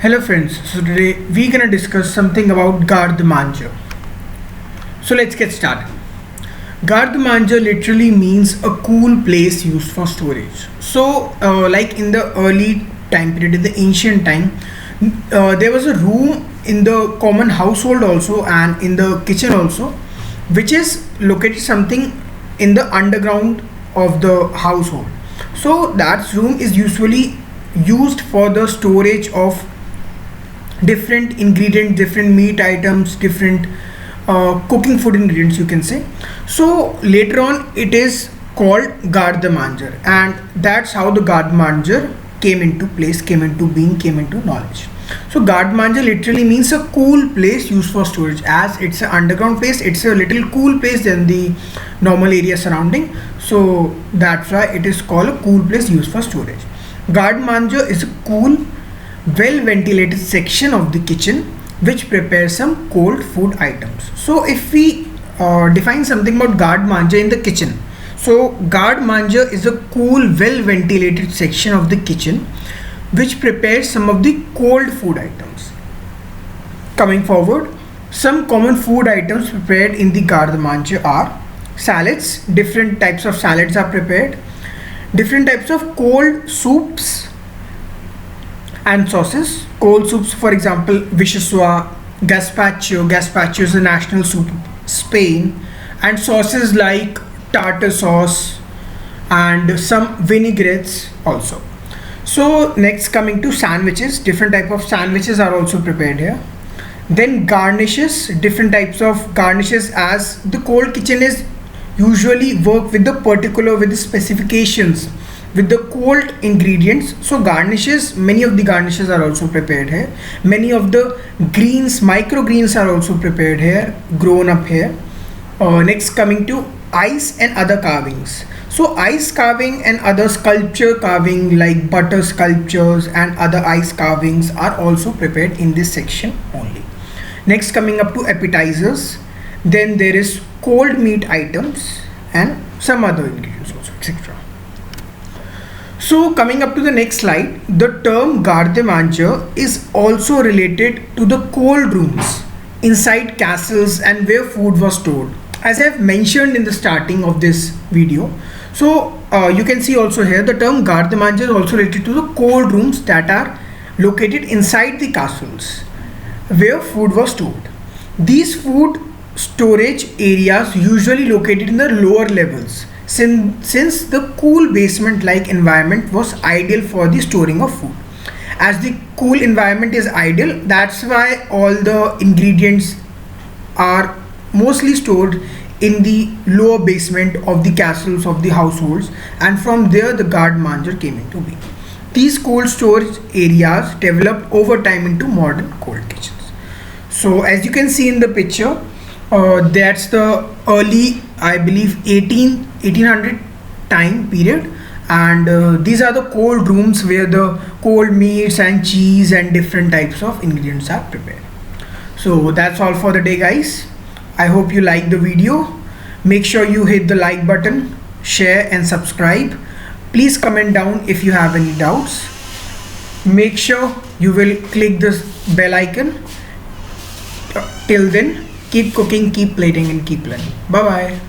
Hello friends, so today we're gonna discuss something about Garde Manger. So let's get started. Garde Manger literally means a cool place used for storage. So like in the early time period, in the ancient time, there was a room in the common household also and in the kitchen also, which is located something in the underground of the household. So that room is usually used for the storage of different ingredients, different meat items, different cooking food ingredients, you can say. So later on it is called garde manger, and that's how the garde manger came into place, came into being, came into knowledge. So garde manger literally means a cool place used for storage. As it's an underground place, it's a little cool place than the normal area surrounding, so that's why it is called a cool place used for storage. Garde manger is a cool, well ventilated section of the kitchen which prepares some cold food items. So if we define something about garde manger in the kitchen, so garde manger is a cool, well ventilated section of the kitchen which prepares some of the cold food items. Coming forward, some common food items prepared in the garde manger are salads. Different types of salads are prepared, different types of cold soups and sauces. Cold soups, for example, vichyssoise, gazpacho. Gazpacho is a national soup of Spain, and sauces like tartar sauce and some vinaigrettes also. So next, coming to sandwiches, different type of sandwiches are also prepared here. Then garnishes, different types of garnishes, as the cold kitchen is usually work with the particular, with the specifications, with the cold ingredients. So garnishes, many of the garnishes are also prepared here. Many of the greens, microgreens are also prepared here, grown up here. Next, coming to ice and other carvings. So ice carving and other sculpture carving like butter sculptures and other ice carvings are also prepared in this section only. Next, coming up to appetizers, then there is cold meat items and some other ingredients also, etc. So coming up to the next slide, the term garde manger is also related to the cold rooms inside castles and where food was stored, as I have mentioned in the starting of this video. So you can see also here the term garde manger is also related to the cold rooms that are located inside the castles where food was stored. These food storage areas usually located in the lower levels, since the cool basement like environment was ideal for the storing of food. As the cool environment is ideal, that's why all the ingredients are mostly stored in the lower basement of the castles of the households, and from there the garde manger came into being. These cold storage areas developed over time into modern cold kitchens. So as you can see in the picture, that's the early, I believe, 1800 time period, and these are the cold rooms where the cold meats and cheese and different types of ingredients are prepared. So that's all for the day, guys. I hope you like the video. Make sure you hit the like button, share and subscribe. Please comment down if you have any doubts. Make sure you will click this bell icon. Till then, keep cooking, keep plating and keep learning. Bye bye.